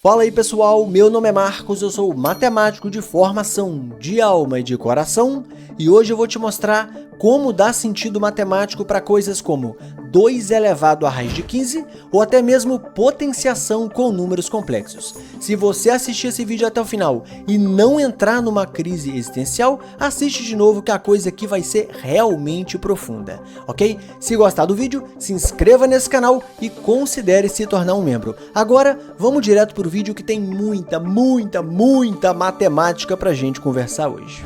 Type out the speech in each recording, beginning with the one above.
Fala aí pessoal, meu nome é Marcos, eu sou matemático de formação, de alma e de coração, e hoje eu vou te mostrar como dar sentido matemático para coisas como 2 elevado à raiz de 15 ou até mesmo potenciação com números complexos. Se você assistir esse vídeo até o final e não entrar numa crise existencial, assiste de novo que a coisa aqui vai ser realmente profunda, ok? Se gostar do vídeo, se inscreva nesse canal e considere se tornar um membro. Agora, vamos direto para o vídeo que tem muita matemática para a gente conversar hoje.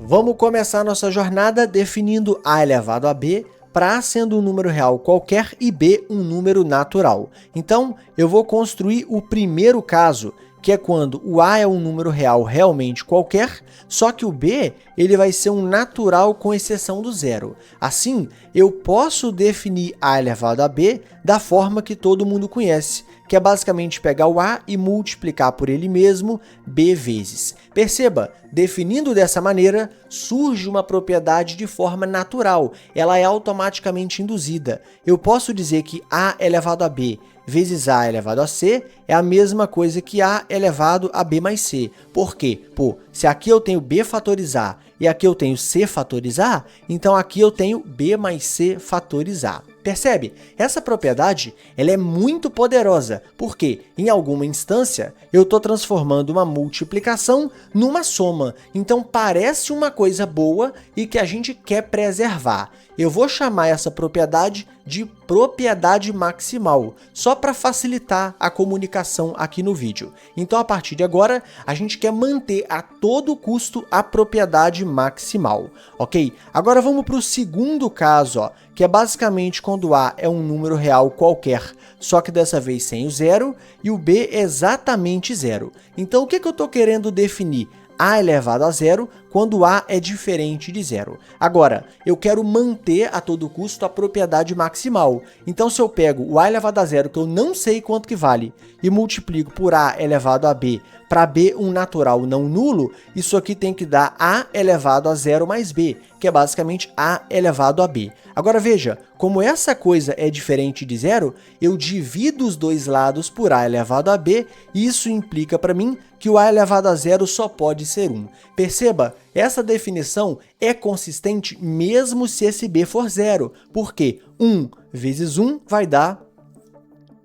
Vamos começar nossa jornada definindo a elevado a b para A sendo um número real qualquer e b um número natural. Então, eu vou construir o primeiro caso, que é quando o a é um número real realmente qualquer, só que o b ele vai ser um natural com exceção do zero. Assim, eu posso definir a elevado a b da forma que todo mundo conhece, que é basicamente pegar o a e multiplicar por ele mesmo b vezes. Perceba, definindo dessa maneira, surge uma propriedade de forma natural, ela é automaticamente induzida. Eu posso dizer que a elevado a b vezes a elevado a c é a mesma coisa que a elevado a b mais c. Por quê? Pô, se aqui eu tenho b fatorizar e aqui eu tenho c fatorizar, então aqui eu tenho b mais c fatorizar. Percebe? Essa propriedade ela é muito poderosa, porque em alguma instância eu estou transformando uma multiplicação numa soma. Então parece uma coisa boa e que a gente quer preservar. Eu vou chamar essa propriedade de propriedade maximal, só para facilitar a comunicação aqui no vídeo. Então, a partir de agora, a gente quer manter a todo custo a propriedade maximal, ok? Agora vamos para o segundo caso, ó, que é basicamente quando a é um número real qualquer, só que dessa vez sem o zero, e o b é exatamente zero. Então, o que eu estou querendo definir? A elevado a zero quando a é diferente de zero. Agora, eu quero manter a todo custo a propriedade maximal. Então, se eu pego o a elevado a zero, que eu não sei quanto que vale, e multiplico por a elevado a b, para b um natural não nulo, isso aqui tem que dar a elevado a zero mais b, que é basicamente a elevado a b. Agora veja, como essa coisa é diferente de zero, eu divido os dois lados por a elevado a b, e isso implica para mim que o a elevado a zero só pode ser 1. Perceba, essa definição é consistente mesmo se esse b for zero, porque 1 vezes 1 vai dar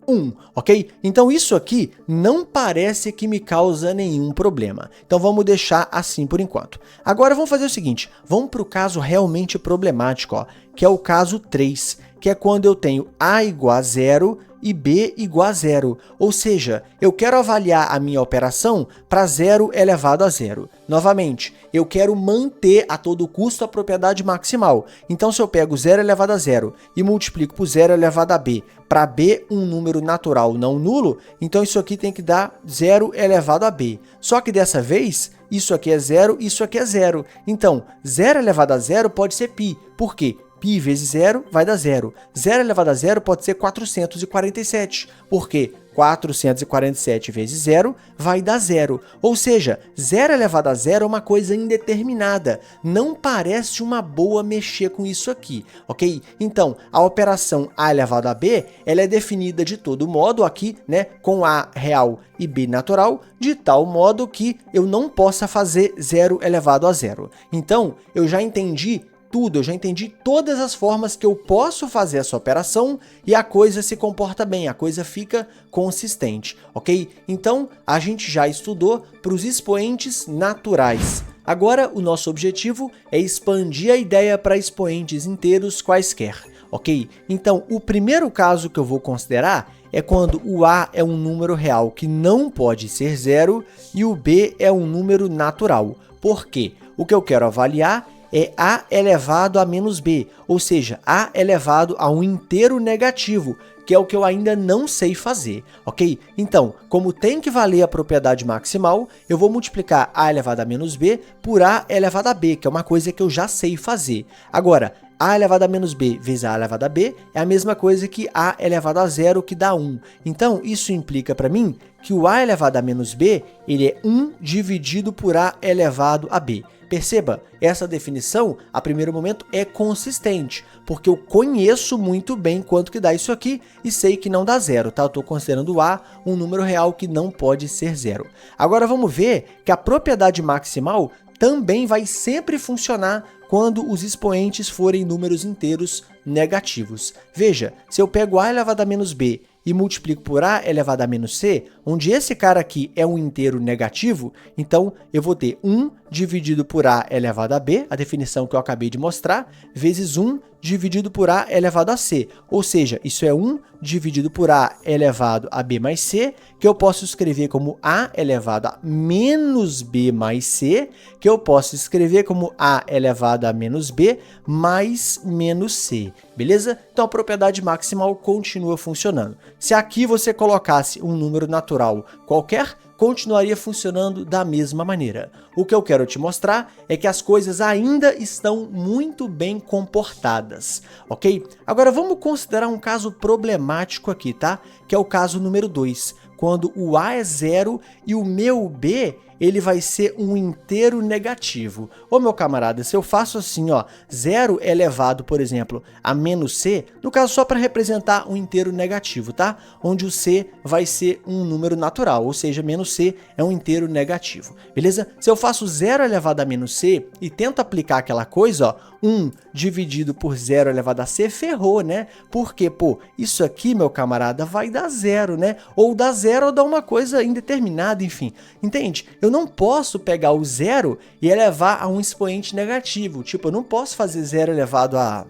1, ok? Então isso aqui não parece que me causa nenhum problema. Então vamos deixar assim por enquanto. Agora vamos fazer o seguinte, vamos para o caso realmente problemático, ó, que é o caso 3, que é quando eu tenho a igual a zero e b igual a zero, ou seja, eu quero avaliar a minha operação para zero elevado a zero. Novamente, eu quero manter a todo custo a propriedade maximal. Então, se eu pego zero elevado a zero e multiplico por zero elevado a b, para b um número natural não nulo, então isso aqui tem que dar zero elevado a b. Só que dessa vez, isso aqui é zero, isso aqui é zero. Então, zero elevado a zero pode ser π. Por quê? Π vezes zero vai dar zero. Zero elevado a zero pode ser 447, porque 447 vezes zero vai dar zero. Ou seja, zero elevado a zero é uma coisa indeterminada. Não parece uma boa mexer com isso aqui, ok? Então, a operação a elevado a b, ela é definida de todo modo aqui, né, com a real e b natural, de tal modo que eu não possa fazer zero elevado a zero. Então, eu já entendi tudo, eu já entendi todas as formas que eu posso fazer essa operação e a coisa se comporta bem, a coisa fica consistente, ok? Então, a gente já estudou para os expoentes naturais. Agora, o nosso objetivo é expandir a ideia para expoentes inteiros quaisquer, ok? Então, o primeiro caso que eu vou considerar é quando o a é um número real que não pode ser zero e o b é um número natural. Por quê? O que eu quero avaliar é a elevado a menos b, ou seja, a elevado a um inteiro negativo, que é o que eu ainda não sei fazer, ok? Então, como tem que valer a propriedade maximal, eu vou multiplicar a elevado a menos b por a elevado a b, que é uma coisa que eu já sei fazer. Agora, a elevado a menos b vezes a elevado a b é a mesma coisa que a elevado a zero, que dá 1. Então, isso implica para mim que o a elevado a menos b ele é 1 dividido por a elevado a b. Perceba, essa definição, a primeiro momento, é consistente, porque eu conheço muito bem quanto que dá isso aqui e sei que não dá zero, tá? Eu estou considerando o A um número real que não pode ser zero. Agora vamos ver que a propriedade maximal também vai sempre funcionar quando os expoentes forem números inteiros negativos. Veja, se eu pego a elevado a menos b e multiplico por a elevado a menos c, onde esse cara aqui é um inteiro negativo, então eu vou ter 1 dividido por a elevado a b, a definição que eu acabei de mostrar, vezes 1 dividido por a elevado a c, ou seja, isso é 1 dividido por a elevado a b mais c, que eu posso escrever como a elevado a menos b mais c, que eu posso escrever como a elevado a menos b mais menos c, beleza? Então a propriedade maximal continua funcionando. Se aqui você colocasse um número natural qualquer, continuaria funcionando da mesma maneira. O que eu quero te mostrar é que as coisas ainda estão muito bem comportadas, ok? Agora vamos considerar um caso problemático aqui, tá? Que é o caso número 2, quando o a é zero e o meu b ele vai ser um inteiro negativo. Ô meu camarada, se eu faço assim, ó, 0 elevado, por exemplo, a menos c, no caso só para representar um inteiro negativo, tá? Onde o c vai ser um número natural, ou seja, menos c é um inteiro negativo, beleza? Se eu faço 0 elevado a menos c e tento aplicar aquela coisa, ó, 1 dividido por 0 elevado a c, ferrou, né? Porque, pô, isso aqui, meu camarada, vai dar 0, né? Ou dá 0 ou dá uma coisa indeterminada, enfim. Entende? Eu não posso pegar o 0 e elevar a um expoente negativo. Tipo, eu não posso fazer 0 elevado a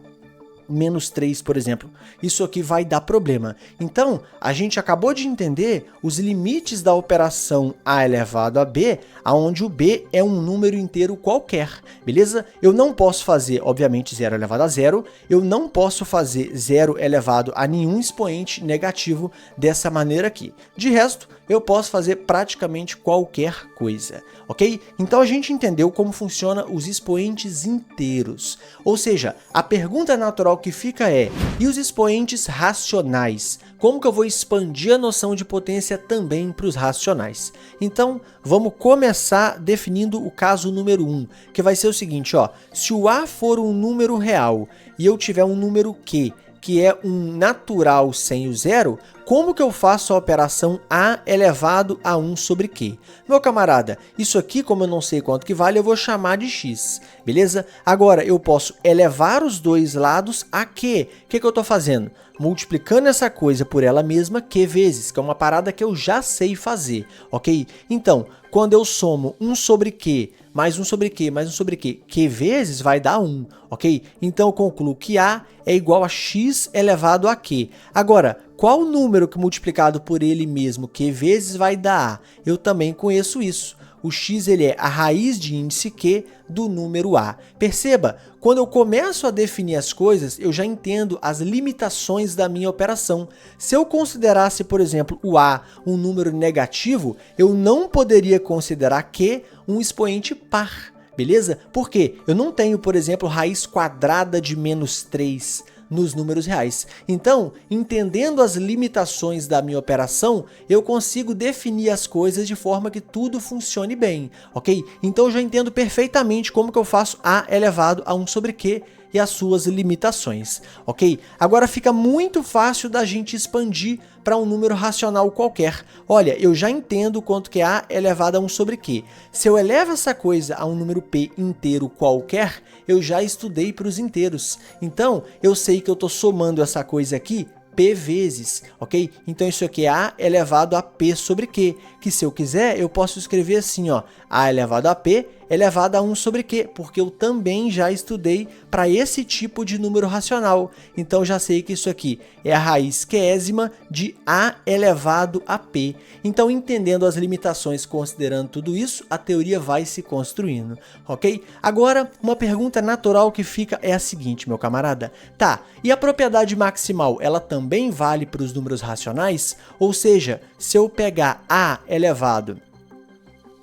menos 3, por exemplo. Isso aqui vai dar problema. Então, a gente acabou de entender os limites da operação a elevado a b, onde o b é um número inteiro qualquer, beleza? Eu não posso fazer, obviamente, 0 elevado a 0, eu não posso fazer 0 elevado a nenhum expoente negativo dessa maneira aqui. De resto, eu posso fazer praticamente qualquer coisa, ok? Então a gente entendeu como funciona os expoentes inteiros. Ou seja, a pergunta natural que fica é, e os expoentes racionais? Como que eu vou expandir a noção de potência também para os racionais? Então, vamos começar definindo o caso número 1, que vai ser o seguinte, ó, se o a for um número real e eu tiver um número q, que é um natural sem o zero, como que eu faço a operação a elevado a 1 sobre q? Meu camarada, isso aqui, como eu não sei quanto que vale, eu vou chamar de x, beleza? Agora, eu posso elevar os dois lados a q. O que eu estou fazendo? Multiplicando essa coisa por ela mesma q vezes, que é uma parada que eu já sei fazer, ok? Então, quando eu somo 1 sobre q, mais 1 sobre q, mais 1 sobre q, q vezes vai dar 1, ok? Então eu concluo que a é igual a x elevado a q. Agora, qual número que multiplicado por ele mesmo, q vezes, vai dar a? Eu também conheço isso. O x ele é a raiz de índice q do número a. Perceba, quando eu começo a definir as coisas, eu já entendo as limitações da minha operação. Se eu considerasse, por exemplo, o a um número negativo, eu não poderia considerar q um expoente par, beleza? Porque eu não tenho, por exemplo, raiz quadrada de menos 3 nos números reais. Então, entendendo as limitações da minha operação, eu consigo definir as coisas de forma que tudo funcione bem, ok? Então eu já entendo perfeitamente como que eu faço a elevado a 1 sobre q e as suas limitações, ok? Agora fica muito fácil da gente expandir para um número racional qualquer. Olha, eu já entendo quanto que é a elevado a 1 sobre q. Se eu elevo essa coisa a um número p inteiro qualquer, eu já estudei para os inteiros. Então, eu sei que eu estou somando essa coisa aqui p vezes, ok? Então isso aqui é a elevado a p sobre q, que se eu quiser eu posso escrever assim, ó, a elevado a p elevado a 1 sobre q, porque eu também já estudei para esse tipo de número racional. Então já sei que isso aqui é a raiz qésima de a elevado a p. Então, entendendo as limitações, considerando tudo isso, a teoria vai se construindo, ok? Agora, uma pergunta natural que fica é a seguinte, meu camarada. Tá, e a propriedade maximal, ela também vale para os números racionais? Ou seja, se eu pegar a elevado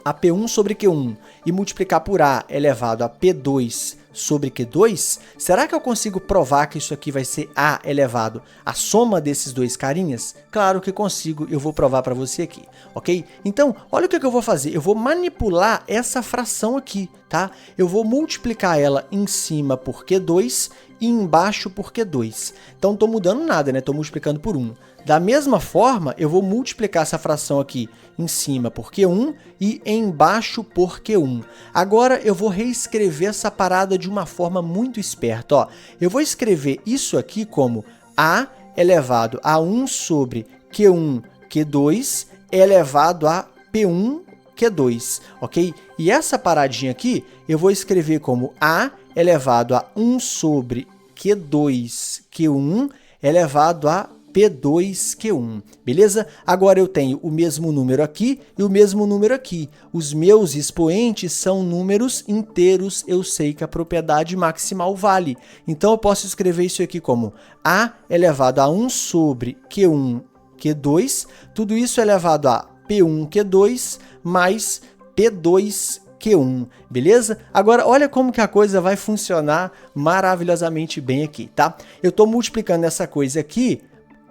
a P1 sobre Q1 e multiplicar por A elevado a P2 sobre Q2, será que eu consigo provar que isso aqui vai ser A elevado à soma desses dois carinhas? Claro que consigo, eu vou provar para você aqui, ok? Então, olha o que eu vou fazer, eu vou manipular essa fração aqui, tá? Eu vou multiplicar ela em cima por Q2 e embaixo por Q2. Então, não estou mudando nada, né? Estou multiplicando por 1. Da mesma forma, eu vou multiplicar essa fração aqui em cima por Q1 e embaixo por Q1. Agora, eu vou reescrever essa parada de uma forma muito esperta. Ó, eu vou escrever isso aqui como A elevado a 1 sobre Q1, Q2 elevado a P1, Q2, ok? E essa paradinha aqui, eu vou escrever como A elevado a 1 sobre Q2, Q1 elevado a P2Q1, beleza? Agora eu tenho o mesmo número aqui e o mesmo número aqui. Os meus expoentes são números inteiros, eu sei que a propriedade maximal vale. Então eu posso escrever isso aqui como A elevado a 1 sobre Q1, Q2, tudo isso elevado a P1, Q2 mais P2, Q1, beleza? Agora, olha como que a coisa vai funcionar maravilhosamente bem aqui, tá? Eu estou multiplicando essa coisa aqui,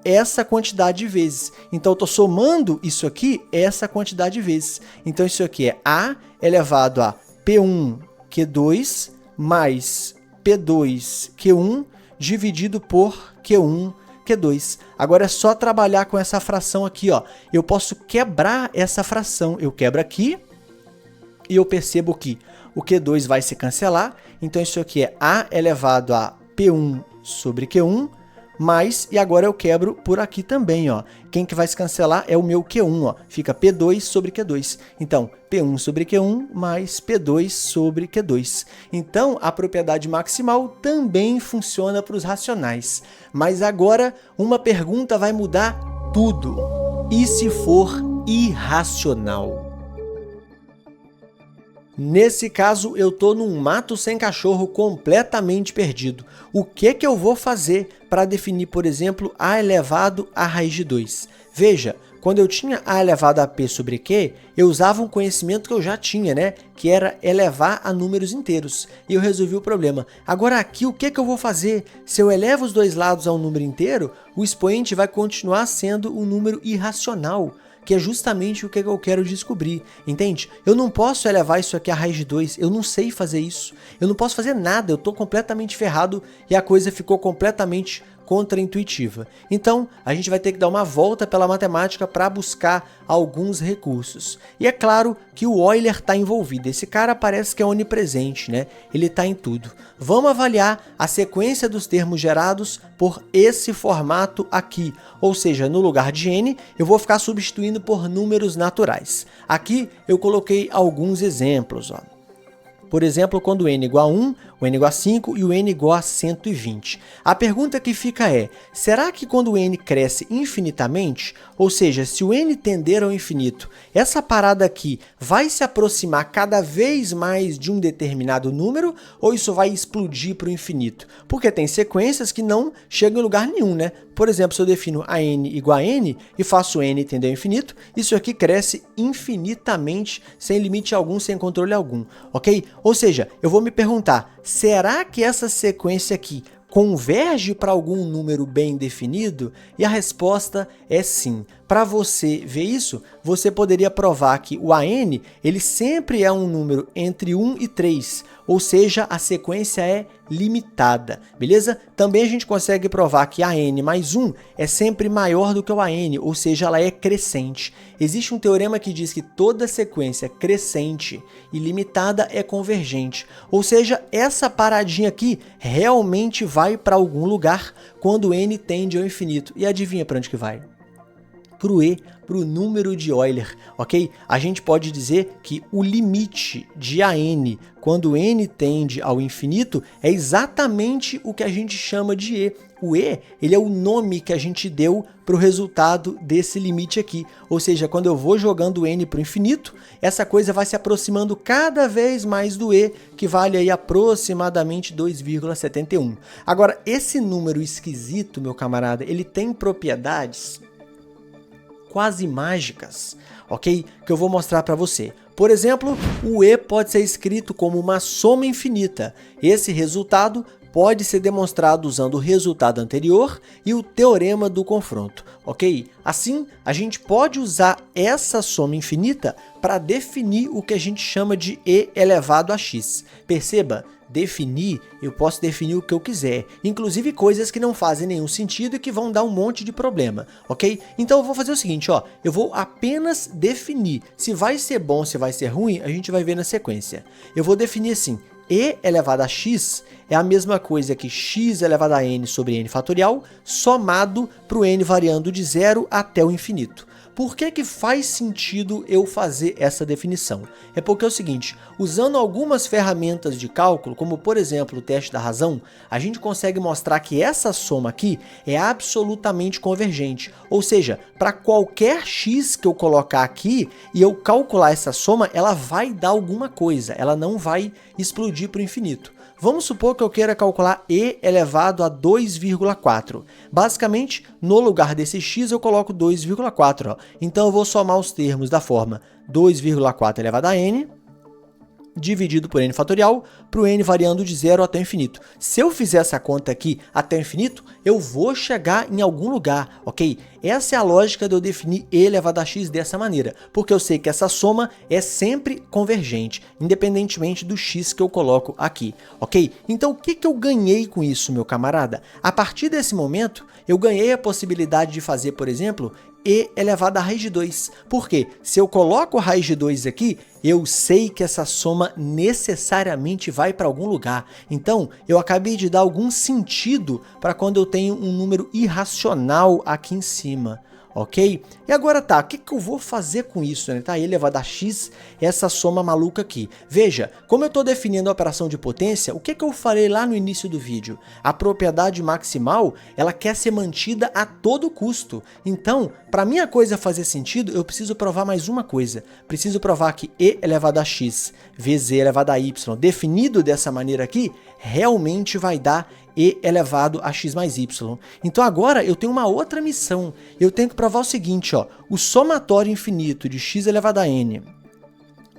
essa quantidade de vezes. Então, eu estou somando isso aqui, essa quantidade de vezes. Então, isso aqui é A elevado a P1, Q2 mais P2, Q1 dividido por Q1, Q2. Agora é só trabalhar com essa fração aqui, ó. Eu posso quebrar essa fração. Eu quebro aqui e eu percebo que o Q2 vai se cancelar. Então, isso aqui é A elevado a P1 sobre Q1 mais, e agora eu quebro por aqui também, ó. Quem que vai se cancelar é o meu Q1, ó. Fica P2 sobre Q2. Então, P1 sobre Q1 mais P2 sobre Q2. Então, a propriedade maximal também funciona para os racionais. Mas agora, uma pergunta vai mudar tudo. E se for irracional? Nesse caso, eu estou num mato sem cachorro completamente perdido. O que eu vou fazer para definir, por exemplo, A elevado a raiz de 2? Veja, quando eu tinha A elevado a P sobre Q, eu usava um conhecimento que eu já tinha, né? Que era elevar a números inteiros. E eu resolvi o problema. Agora aqui, o que eu vou fazer? Se eu elevo os dois lados a um número inteiro, o expoente vai continuar sendo um número irracional, que é justamente o que eu quero descobrir, entende? Eu não posso elevar isso aqui à raiz de 2, eu não sei fazer isso, eu não posso fazer nada, eu estou completamente ferrado e a coisa ficou completamente contraintuitiva. Então, a gente vai ter que dar uma volta pela matemática para buscar alguns recursos. E é claro que o Euler está envolvido, esse cara parece que é onipresente, né? Ele está em tudo. Vamos avaliar a sequência dos termos gerados por esse formato aqui, ou seja, no lugar de n, eu vou ficar substituindo por números naturais. Aqui eu coloquei alguns exemplos, ó. Por exemplo, quando o n igual a 1, o n igual a 5 e o n igual a 120. A pergunta que fica é, será que quando o n cresce infinitamente, ou seja, se o n tender ao infinito, essa parada aqui vai se aproximar cada vez mais de um determinado número, ou isso vai explodir para o infinito? Porque tem sequências que não chegam em lugar nenhum, né? Por exemplo, se eu defino a n igual a n e faço n tender ao infinito, isso aqui cresce infinitamente, sem limite algum, sem controle algum, ok? Ou seja, eu vou me perguntar, será que essa sequência aqui converge para algum número bem definido? E a resposta é sim. Para você ver isso, você poderia provar que o AN ele sempre é um número entre 1 e 3, ou seja, a sequência é limitada, beleza? Também a gente consegue provar que AN mais 1 é sempre maior do que o AN, ou seja, ela é crescente. Existe um teorema que diz que toda sequência crescente e limitada é convergente, ou seja, essa paradinha aqui realmente vai para algum lugar quando n tende ao infinito. E adivinha para onde que vai? Para o E, para o número de Euler, ok? A gente pode dizer que o limite de AN, quando n tende ao infinito, é exatamente o que a gente chama de E. O E, ele é o nome que a gente deu para o resultado desse limite aqui. Ou seja, quando eu vou jogando n para o infinito, essa coisa vai se aproximando cada vez mais do E, que vale aí aproximadamente 2,71. Agora, esse número esquisito, meu camarada, ele tem propriedades quase mágicas, ok? Que eu vou mostrar para você. Por exemplo, o e pode ser escrito como uma soma infinita. Esse resultado pode ser demonstrado usando o resultado anterior e o teorema do confronto, ok? Assim, a gente pode usar essa soma infinita para definir o que a gente chama de e elevado a x. Perceba, definir, eu posso definir o que eu quiser, inclusive coisas que não fazem nenhum sentido e que vão dar um monte de problema, ok? Então eu vou fazer o seguinte, ó, eu vou apenas definir. Se vai ser bom, se vai ser ruim, a gente vai ver na sequência. Eu vou definir assim, e elevado a x é a mesma coisa que x elevado a n sobre n fatorial, somado para o n variando de 0 até o infinito. Por que que faz sentido eu fazer essa definição? É porque é o seguinte, usando algumas ferramentas de cálculo, como por exemplo o teste da razão, a gente consegue mostrar que essa soma aqui é absolutamente convergente. Ou seja, para qualquer x que eu colocar aqui e eu calcular essa soma, ela vai dar alguma coisa, ela não vai explodir para o infinito. Vamos supor que eu queira calcular e elevado a 2,4. Basicamente, no lugar desse x eu coloco 2,4. Então eu vou somar os termos da forma 2,4 elevado a n dividido por n fatorial, para o n variando de 0 até o infinito. Se eu fizer essa conta aqui até o infinito, eu vou chegar em algum lugar, ok? Essa é a lógica de eu definir e elevado a x dessa maneira, porque eu sei que essa soma é sempre convergente, independentemente do x que eu coloco aqui, ok? Então o que eu ganhei com isso, meu camarada? A partir desse momento, eu ganhei a possibilidade de fazer, por exemplo, e elevado a raiz de 2. Por quê? Se eu coloco a raiz de 2 aqui, eu sei que essa soma necessariamente vai para algum lugar. Então, eu acabei de dar algum sentido para quando eu tenho um número irracional aqui em cima. Ok? E agora tá, o que eu vou fazer com isso, né? Tá, e elevado a x, essa soma maluca aqui. Veja, como eu estou definindo a operação de potência, o que eu falei lá no início do vídeo? A propriedade maximal, ela quer ser mantida a todo custo. Então, para minha coisa fazer sentido, eu preciso provar mais uma coisa. Preciso provar que e elevado a x vezes e elevado a y, definido dessa maneira aqui, realmente vai dar e elevado a x mais y. Então agora eu tenho uma outra missão. Eu tenho que provar o seguinte, ó, o somatório infinito de x elevado a n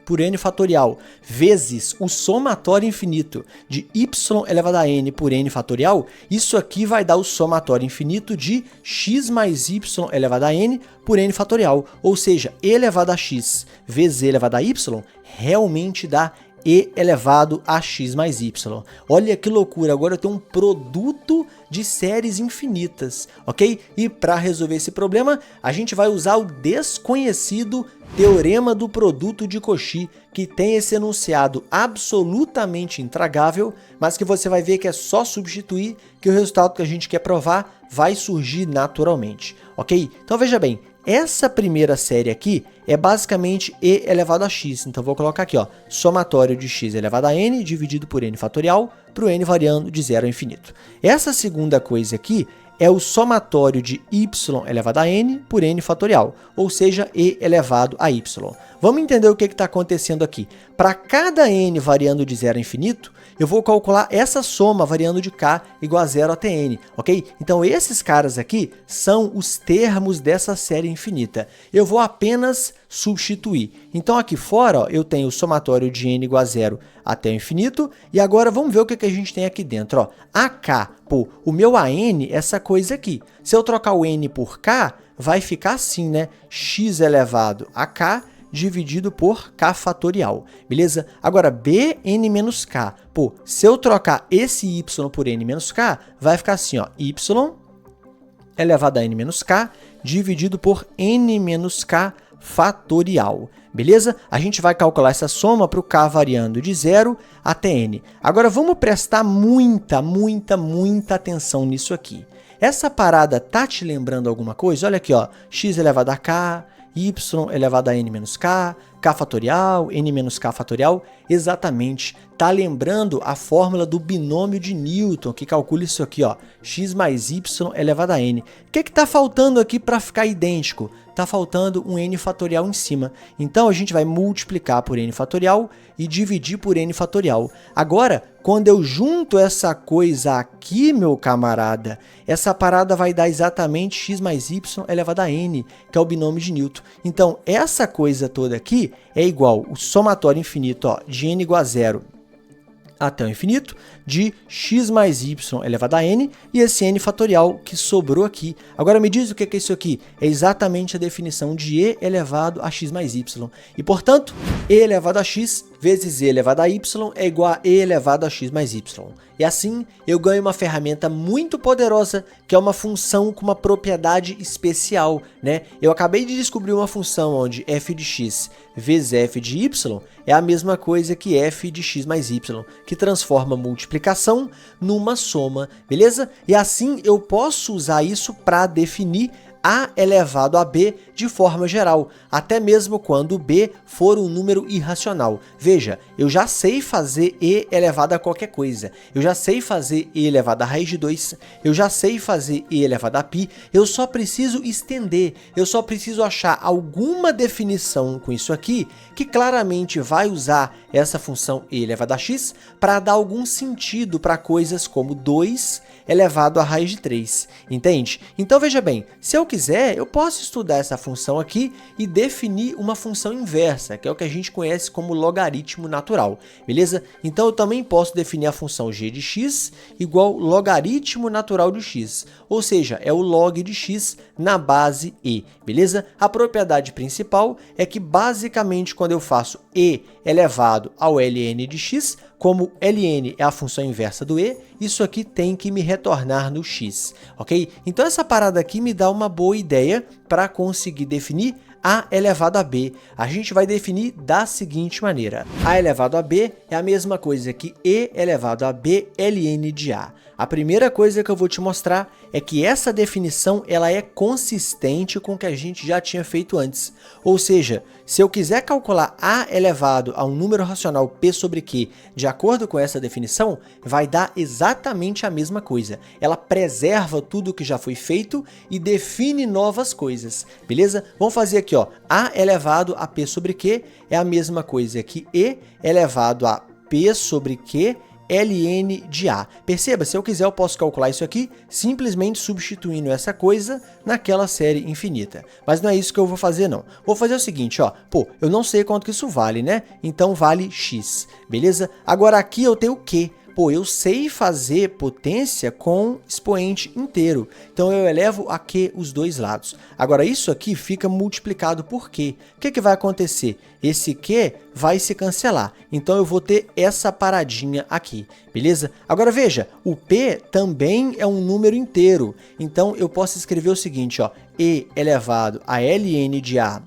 por n fatorial vezes o somatório infinito de y elevado a n por n fatorial, isso aqui vai dar o somatório infinito de x mais y elevado a n por n fatorial. Ou seja, e elevado a x vezes e elevado a y realmente dá e elevado a x mais y. Olha que loucura, agora eu tenho um produto de séries infinitas, ok? E para resolver esse problema, a gente vai usar o desconhecido teorema do produto de Cauchy, que tem esse enunciado absolutamente intragável, mas que você vai ver que é só substituir que o resultado que a gente quer provar vai surgir naturalmente, ok? Então veja bem, essa primeira série aqui é basicamente e elevado a x. Então vou colocar aqui, ó, somatório de x elevado a n dividido por n fatorial para o n variando de 0 ao infinito. Essa segunda coisa aqui é o somatório de y elevado a n por n fatorial, ou seja, e elevado a y. Vamos entender o que está acontecendo aqui. Para cada n variando de 0 a infinito, eu vou calcular essa soma variando de k igual a 0 até n, ok? Então esses caras aqui são os termos dessa série infinita. Eu vou apenas substituir. Então aqui fora, ó, eu tenho o somatório de n igual a 0 até o infinito, e agora vamos ver o que a gente tem aqui dentro. Ó. AK, pô, o meu AN, essa coisa aqui. Se eu trocar o n por k, vai ficar assim, né? X elevado a k dividido por k fatorial, beleza? Agora, Bn menos k, pô, se eu trocar esse y por n menos k, vai ficar assim, ó, y elevado a n menos k dividido por n menos k fatorial, beleza? A gente vai calcular essa soma para o k variando de 0 até n. Agora, vamos prestar muita atenção nisso aqui. Essa parada tá te lembrando alguma coisa? Olha aqui, ó, x elevado a k, y elevado a n menos k, k fatorial, n menos k fatorial, exatamente, tá lembrando a fórmula do binômio de Newton, que calcula isso aqui, ó, x mais y elevado a n. O que tá faltando aqui para ficar idêntico? Tá faltando um n fatorial em cima. Então a gente vai multiplicar por n fatorial e dividir por n fatorial. Agora, quando eu junto essa coisa aqui, meu camarada, essa parada vai dar exatamente x mais y elevado a n, que é o binômio de Newton. Então, essa coisa toda aqui é igual o somatório infinito, ó, de n igual a 0 até o infinito, de x mais y elevado a n, e esse n fatorial que sobrou aqui. Agora me diz o que é isso aqui? É exatamente a definição de e elevado a x mais y. E, portanto, e elevado a x vezes e elevado a y é igual a e elevado a x mais y. E assim, eu ganho uma ferramenta muito poderosa, que é uma função com uma propriedade especial, né? Eu acabei de descobrir uma função onde f de x vezes f de y é a mesma coisa que f de x mais y, que transforma multiplicação numa soma, beleza? E assim eu posso usar isso para definir a elevado a b de forma geral, até mesmo quando b for um número irracional. Veja, eu já sei fazer e elevado a qualquer coisa, eu já sei fazer e elevado a raiz de 2, eu já sei fazer e elevado a π, eu só preciso estender, eu só preciso achar alguma definição com isso aqui, que claramente vai usar essa função e elevado a x para dar algum sentido para coisas como 2 elevado a raiz de 3, entende? Então veja bem, se eu quiser, eu posso estudar essa função aqui e definir uma função inversa, que é o que a gente conhece como logaritmo natural, beleza? Então eu também posso definir a função g de x igual logaritmo natural de x, ou seja, é o log de x na base e, beleza? A propriedade principal é que basicamente quando eu faço e elevado ao ln de x, como ln é a função inversa do e, isso aqui tem que me retornar no x, ok? Então essa parada aqui me dá uma boa ideia para conseguir definir a elevado a b. A gente vai definir da seguinte maneira: a elevado a b é a mesma coisa que e elevado a b ln de a. A primeira coisa que eu vou te mostrar é que essa definição ela é consistente com o que a gente já tinha feito antes. Ou seja, se eu quiser calcular a elevado a um número racional p sobre q de acordo com essa definição, vai dar exatamente a mesma coisa. Ela preserva tudo que já foi feito e define novas coisas, beleza? Vamos fazer aqui, ó, a elevado a p sobre q é a mesma coisa que e elevado a p sobre q ln de a. Perceba, se eu quiser eu posso calcular isso aqui simplesmente substituindo essa coisa naquela série infinita. Mas não é isso que eu vou fazer não. Vou fazer o seguinte, ó, pô, eu não sei quanto que isso vale, né? Então vale x, beleza? Agora aqui eu tenho o quê? Pô, eu sei fazer potência com expoente inteiro, então eu elevo a q os dois lados. Agora isso aqui fica multiplicado por q. O que vai acontecer? Esse q vai se cancelar, então eu vou ter essa paradinha aqui, beleza? Agora veja, o p também é um número inteiro, então eu posso escrever o seguinte, ó, e elevado a ln de a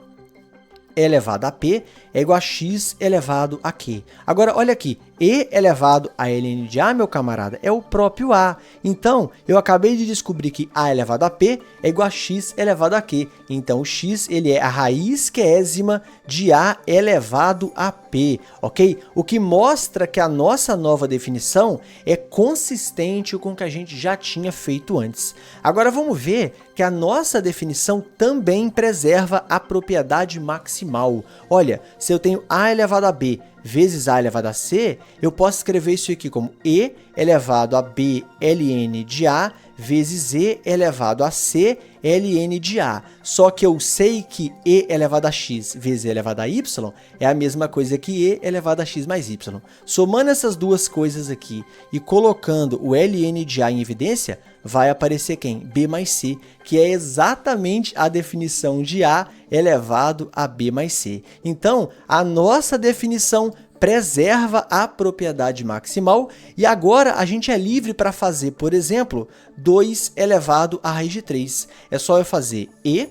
elevado a p é igual a x elevado a q. Agora, olha aqui, e elevado a ln de a, meu camarada, é o próprio a. Então, eu acabei de descobrir que a elevado a p é igual a x elevado a q. Então, o x ele é a raiz quésima de a elevado a p, ok? O que mostra que a nossa nova definição é consistente com o que a gente já tinha feito antes. Agora, vamos ver que a nossa definição também preserva a propriedade maximal. Olha, se eu tenho a elevado a b vezes a elevado a c, eu posso escrever isso aqui como e elevado a b ln de a vezes e elevado a c ln de a. Só que eu sei que e elevado a x vezes e elevado a y é a mesma coisa que e elevado a x mais y. Somando essas duas coisas aqui e colocando o ln de a em evidência, vai aparecer quem? B mais c, que é exatamente a definição de a elevado a b mais c. Então, a nossa definição preserva a propriedade maximal e agora a gente é livre para fazer, por exemplo, 2 elevado a raiz de 3. É só eu fazer e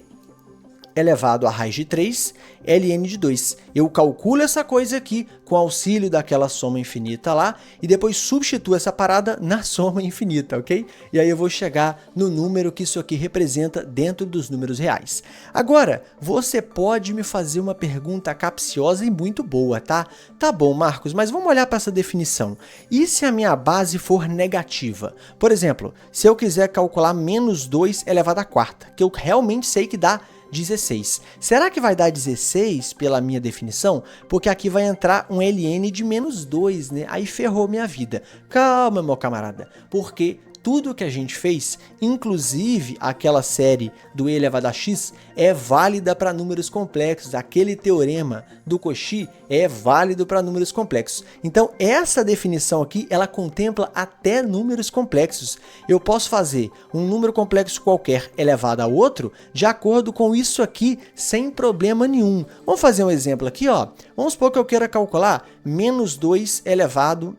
elevado a raiz de 3 ln de 2. Eu calculo essa coisa aqui com auxílio daquela soma infinita lá e depois substituo essa parada na soma infinita, ok? E aí eu vou chegar no número que isso aqui representa dentro dos números reais. Agora, você pode me fazer uma pergunta capciosa e muito boa, tá? Tá bom, Marcos, mas vamos olhar para essa definição. E se a minha base for negativa? Por exemplo, se eu quiser calcular menos 2 elevado à quarta, que eu realmente sei que dá 16. Será que vai dar 16 pela minha definição? Porque aqui vai entrar um ln de menos 2, né? Aí ferrou minha vida. Calma, meu camarada, porque tudo que a gente fez, inclusive aquela série do e elevado a x, é válida para números complexos. Aquele teorema do Cauchy é válido para números complexos. Então, essa definição aqui, ela contempla até números complexos. Eu posso fazer um número complexo qualquer elevado a outro de acordo com isso aqui, sem problema nenhum. Vamos fazer um exemplo aqui, ó. Vamos supor que eu queira calcular menos 2 elevado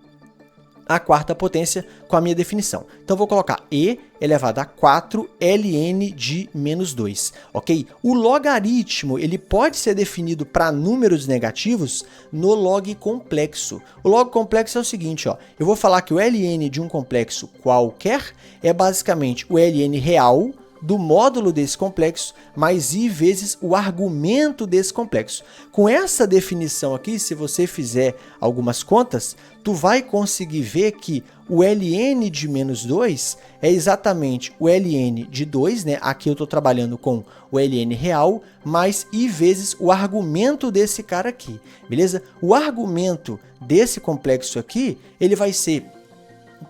a quarta potência com a minha definição. Então, vou colocar e elevado a 4 ln de menos 2, ok? O logaritmo, ele pode ser definido para números negativos no log complexo. O log complexo é o seguinte, ó, eu vou falar que o ln de um complexo qualquer é basicamente o ln real do módulo desse complexo, mais i vezes o argumento desse complexo. Com essa definição aqui, se você fizer algumas contas, tu vai conseguir ver que o ln de menos 2 é exatamente o ln de 2, né? Aqui eu estou trabalhando com o ln real, mais i vezes o argumento desse cara aqui, beleza? O argumento desse complexo aqui, ele vai ser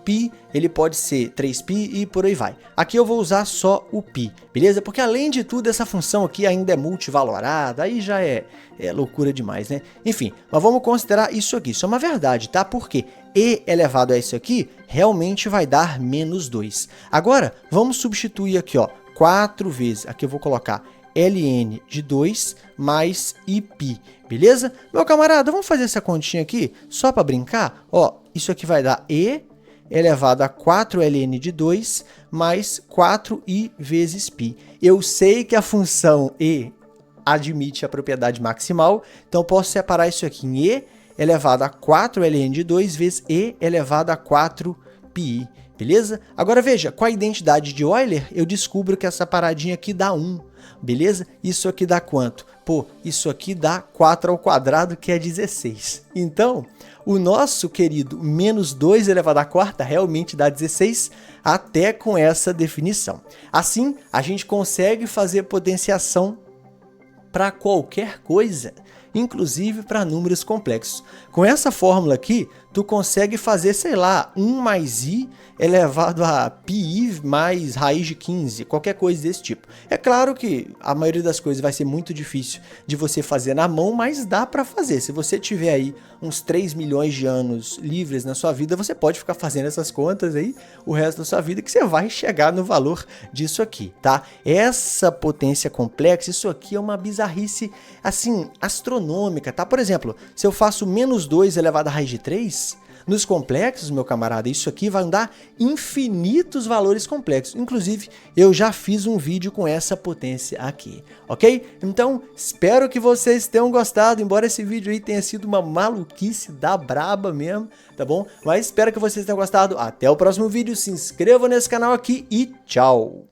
π, ele pode ser 3π e por aí vai. Aqui eu vou usar só o π, beleza? Porque além de tudo, essa função aqui ainda é multivalorada, aí já é loucura demais, né? Enfim, mas vamos considerar isso aqui, isso é uma verdade, tá? Porque e elevado a isso aqui realmente vai dar menos 2. Agora, vamos substituir aqui, ó, 4 vezes, aqui eu vou colocar ln de 2 mais iπ, beleza? Meu camarada, vamos fazer essa continha aqui, só para brincar, ó, isso aqui vai dar e elevado a 4 ln de 2 mais 4i vezes π. Eu sei que a função e admite a propriedade maximal, então posso separar isso aqui em e elevado a 4 ln de 2 vezes e elevado a 4πi, beleza? Agora veja, com a identidade de Euler, eu descubro que essa paradinha aqui dá 1, beleza? Isso aqui dá quanto? Pô, isso aqui dá 4 ao quadrado, que é 16. Então, o nosso querido menos 2 elevado à quarta realmente dá 16, até com essa definição. Assim, a gente consegue fazer potenciação para qualquer coisa, inclusive para números complexos. Com essa fórmula aqui, tu consegue fazer, sei lá, 1 mais i elevado a πi mais raiz de 15, qualquer coisa desse tipo. É claro que a maioria das coisas vai ser muito difícil de você fazer na mão, mas dá para fazer. Se você tiver aí uns 3 milhões de anos livres na sua vida, você pode ficar fazendo essas contas aí o resto da sua vida, que você vai chegar no valor disso aqui, tá? Essa potência complexa, isso aqui é uma bizarrice, assim, astronômica, tá? Por exemplo, se eu faço menos 2 elevado a raiz de 3, nos complexos, meu camarada, isso aqui vai dar infinitos valores complexos. Inclusive, eu já fiz um vídeo com essa potência aqui, ok? Então, espero que vocês tenham gostado, embora esse vídeo aí tenha sido uma maluquice da braba mesmo, tá bom? Mas espero que vocês tenham gostado. Até o próximo vídeo, se inscreva nesse canal aqui e tchau!